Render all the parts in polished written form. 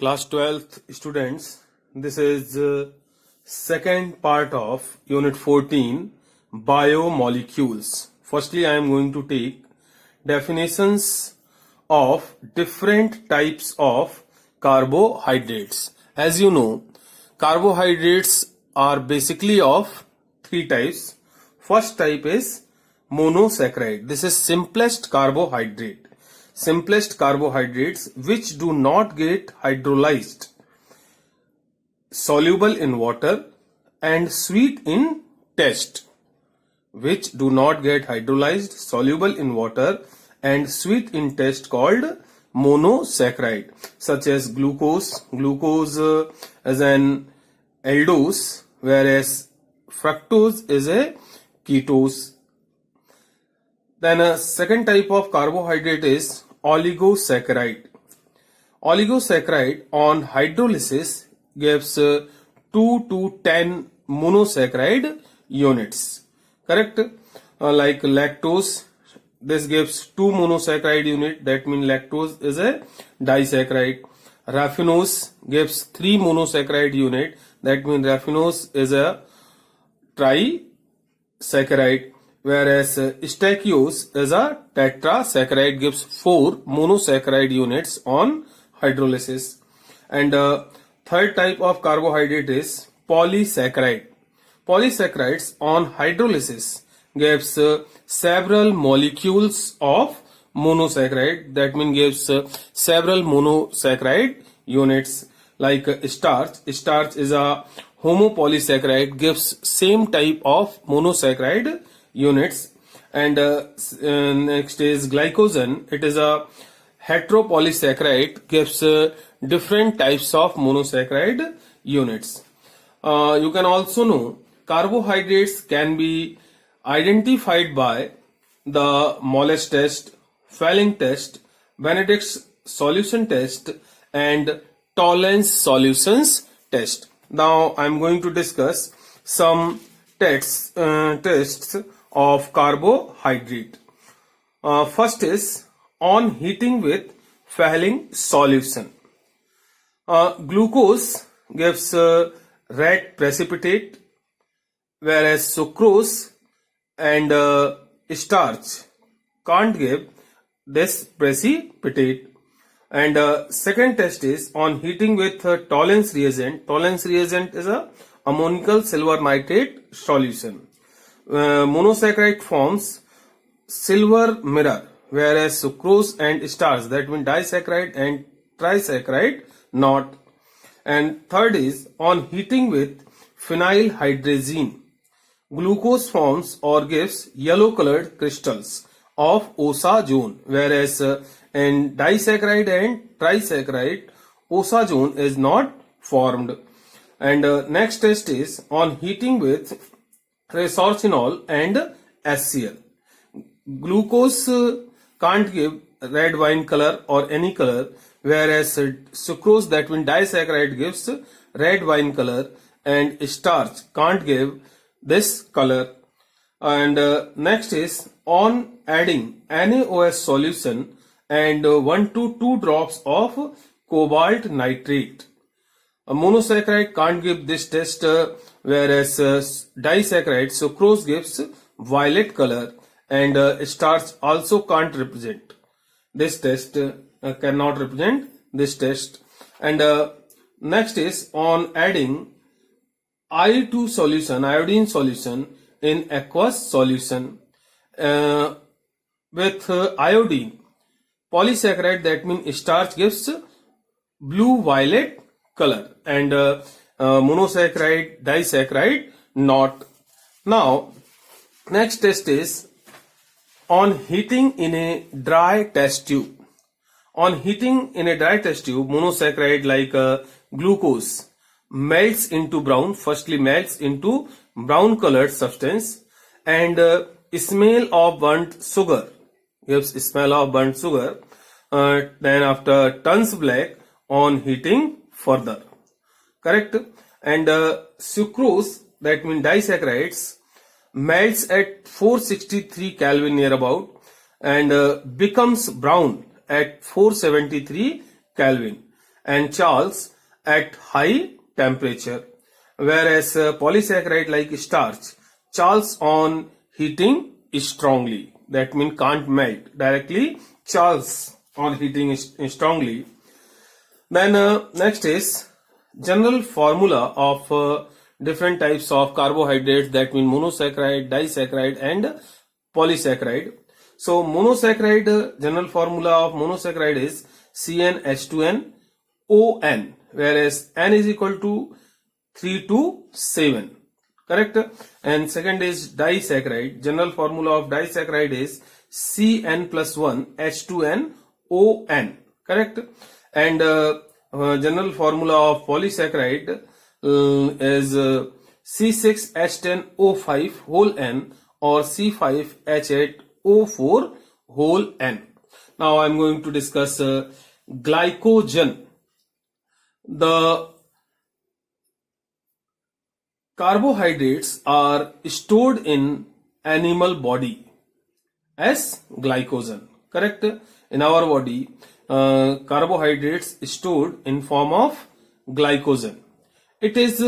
Class 12th students, this is second part of Unit 14, Biomolecules. Firstly, I am going to take definitions of different types of carbohydrates. As you know, carbohydrates are basically of three types. First type is monosaccharide. This is simplest carbohydrate. Simplest carbohydrates which do not get hydrolyzed, soluble in water and sweet in taste. Which do not get hydrolyzed, soluble in water and sweet in taste, called monosaccharide, such as glucose. Glucose is an aldose, whereas fructose is a ketose. Then a second type of carbohydrate is oligosaccharide. Oligosaccharide on hydrolysis gives 2 to 10 monosaccharide units. Correct? Like lactose, this gives 2 monosaccharide unit. That means lactose is a disaccharide. Raffinose gives 3 monosaccharide unit. That means raffinose is a trisaccharide. Whereas stachyose is a tetrasaccharide, gives 4 monosaccharide units on hydrolysis. And third type of carbohydrate is polysaccharide. Polysaccharides on hydrolysis gives several molecules of monosaccharide. That means gives several monosaccharide units. Like starch. Starch is a homopolysaccharide, gives same type of monosaccharide units. And next is glycogen. It is a heteropolysaccharide, gives different types of monosaccharide units. You can also know carbohydrates can be identified by the Moles test, Fehling test, Benedict's solution test and Tollens solutions test. Now I am going to discuss some tests of carbohydrate. First is on heating with Fehling solution. Glucose gives red precipitate, whereas sucrose and starch can't give this precipitate. And second test is on heating with Tollens reagent. Tollens reagent is a ammonical silver nitrate solution. Monosaccharide forms silver mirror, whereas sucrose and starch, that means disaccharide and trisaccharide, not. And third is on heating with phenylhydrazine. Glucose forms or gives yellow colored crystals of osazone, whereas in disaccharide and trisaccharide, osazone is not formed. And next test is on heating with resorcinol and HCl. Glucose can't give red wine color or any color, whereas sucrose, that means disaccharide, gives red wine color, and starch can't give this color. And next is on adding NaOH solution and 1 to 2 drops of cobalt nitrate. A monosaccharide can't give this test, whereas disaccharide, sucrose, gives violet color, and starch also can't represent this test, cannot represent this test. And next is on adding I2 solution, iodine solution in aqueous solution with iodine polysaccharide, that means starch, gives blue violet color, and monosaccharide, disaccharide, not. Now next test is on heating in a dry test tube. On heating in a dry test tube, monosaccharide like glucose melts into brown, firstly melts into brown colored substance, and smell of burnt sugar, gives smell of burnt sugar, then after turns black on heating further. Correct? And sucrose, that means disaccharides, melts at 463 Kelvin near about and becomes brown at 473 Kelvin. and Charles at high temperature. Whereas polysaccharide like starch, Charles on heating strongly. That means can't melt directly. Charles on heating strongly. Then next is general formula of different types of carbohydrates, that mean monosaccharide, disaccharide and polysaccharide. So monosaccharide, general formula of monosaccharide is CnH2nOn, whereas N is equal to 3 to 7. Correct? And second is disaccharide. General formula of disaccharide is Cn plus 1 H2nOn. Correct? And general formula of polysaccharide is C6H10O5 whole N or C5H8O4 whole N. Now I am going to discuss glycogen. The carbohydrates are stored in animal body as glycogen. Correct? In our body, carbohydrates stored in form of glycogen. It is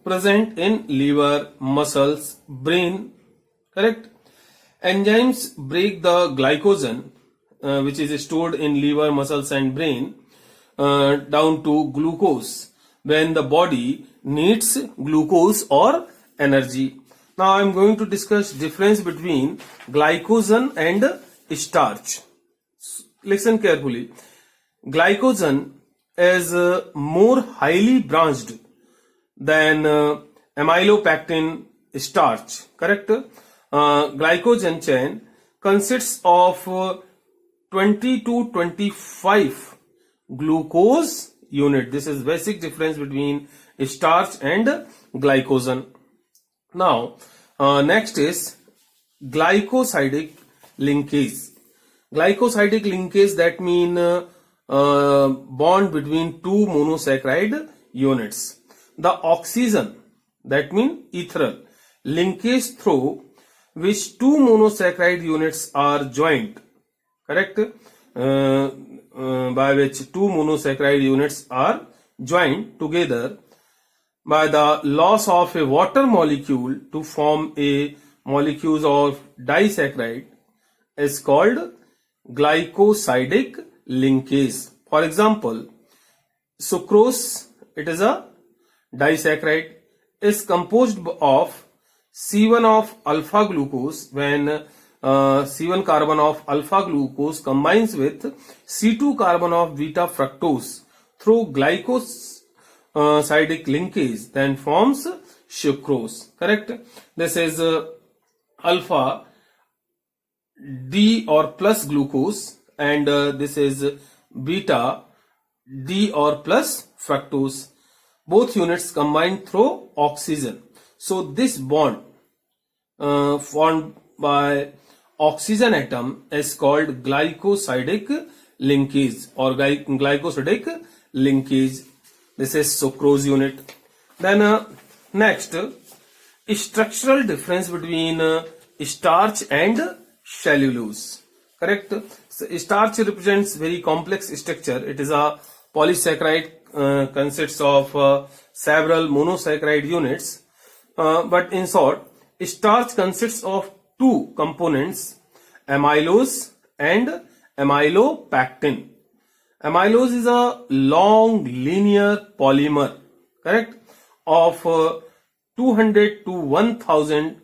present in liver, muscles, brain. Correct? Enzymes break the glycogen, which is stored in liver, muscles and brain, down to glucose when the body needs glucose or energy. Now I am going to discuss difference between glycogen and starch. Listen carefully. Glycogen is more highly branched than amylopectin starch. Correct? Glycogen chain consists of 20 to 25 glucose unit. This is basic difference between starch and glycogen. Now next is glycosidic linkage. Glycosidic linkage, that mean bond between two monosaccharide units. The oxygen, that mean ethyl, linkage through which two monosaccharide units are joined. Correct? By which two monosaccharide units are joined together by the loss of a water molecule to form a molecule of disaccharide is called glycosidic linkage. For example, sucrose, it is a disaccharide, is composed of C1 of alpha glucose when C1 carbon of alpha glucose combines with C2 carbon of beta fructose through glycosidic linkage, then forms sucrose. Correct? This is alpha D or plus glucose, and this is beta D or plus fructose. Both units combined through oxygen. So this bond formed by oxygen atom is called glycosidic linkage or glycosidic linkage. This is sucrose unit. Then next, structural difference between starch and cellulose. Correct? So starch represents very complex structure. It is a polysaccharide, consists of several monosaccharide units. But in short, starch consists of two components, amylose and amylopectin. Amylose is a long linear polymer, correct, of 200 to 1000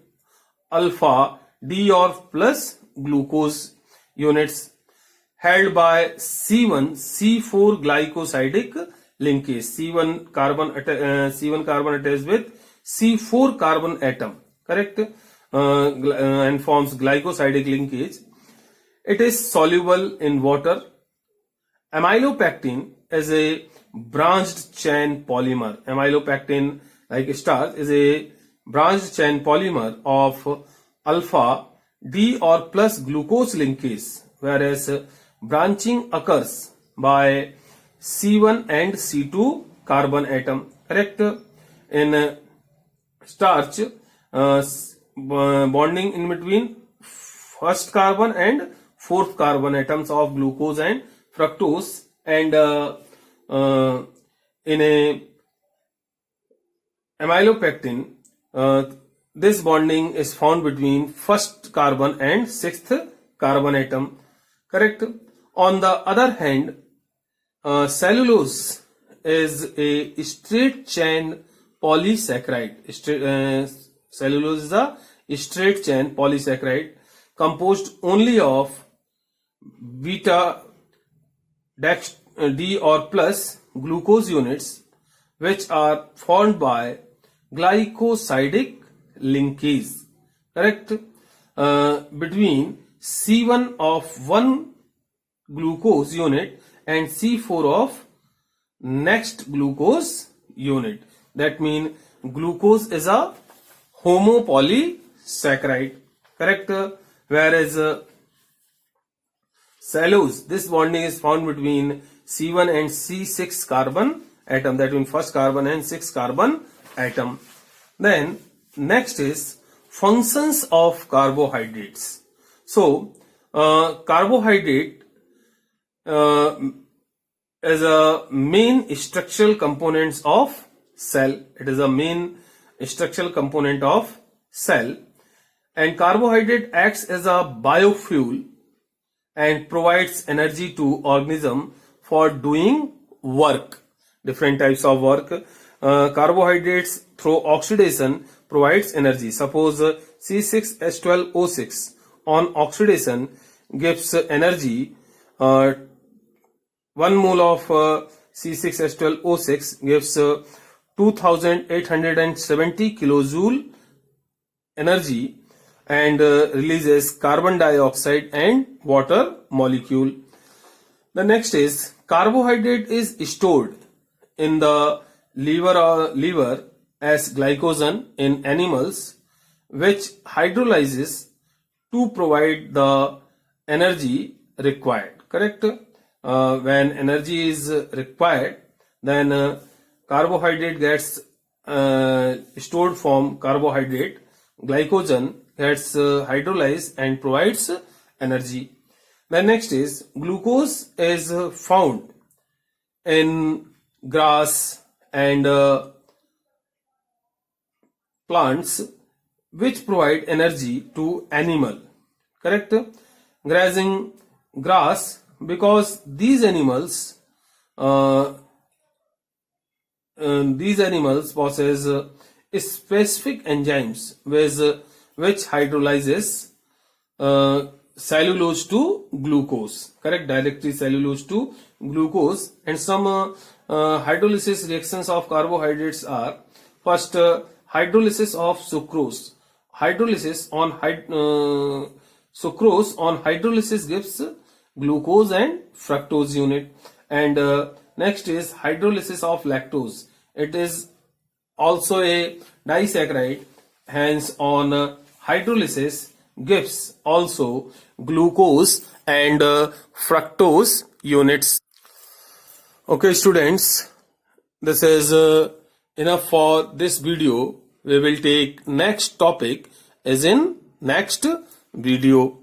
alpha D or plus glucose units held by C1 C4 glycosidic linkage. C1 carbon attached with C4 carbon atom, correct, and forms glycosidic linkage. It is soluble in water. Amylopectin is a branched chain polymer. Amylopectin, like starch, is a branched chain polymer of alpha D or plus glucose linkage, whereas branching occurs by C1 and C2 carbon atom. Correct? In starch, bonding in between first carbon and fourth carbon atoms of glucose and fructose, and in a amylopectin, this bonding is found between first carbon and sixth carbon atom. Correct? On the other hand, cellulose is a straight chain polysaccharide. Cellulose is a straight chain polysaccharide composed only of beta D or plus glucose units, which are formed by glycosidic linkage. Correct? Between C1 of one glucose unit and C4 of next glucose unit. That means glucose is a homopolysaccharide. Correct? Whereas cellulose, this bonding is found between C1 and C6 carbon atom. That means first carbon and 6 carbon atom. Then next is functions of carbohydrates. So carbohydrate is a main structural components of cell. It is a main structural component of cell, and carbohydrate acts as a biofuel and provides energy to organism for doing work, different types of work. Carbohydrates through oxidation provides energy. Suppose C6H12O6 on oxidation gives energy. 1 mole of C6H12O6 gives 2870 kilojoule energy and releases carbon dioxide and water molecule. The next is carbohydrate is stored in the liver as glycogen in animals, which hydrolyzes to provide the energy required. Correct? When energy is required, then carbohydrate gets stored from carbohydrate. Glycogen gets hydrolyzed and provides energy. The next is glucose is found in grass and plants, which provide energy to animal. Correct? Grazing grass, because these animals possess specific enzymes which hydrolyzes cellulose to glucose. Correct? Directly cellulose to glucose. And some hydrolysis reactions of carbohydrates are: first, hydrolysis of sucrose. Hydrolysis on sucrose on hydrolysis gives glucose and fructose unit. And next is hydrolysis of lactose. It is also a disaccharide, hence on hydrolysis gives also glucose and fructose units. Okay students, this is enough for this video. We will take next topic as in next video.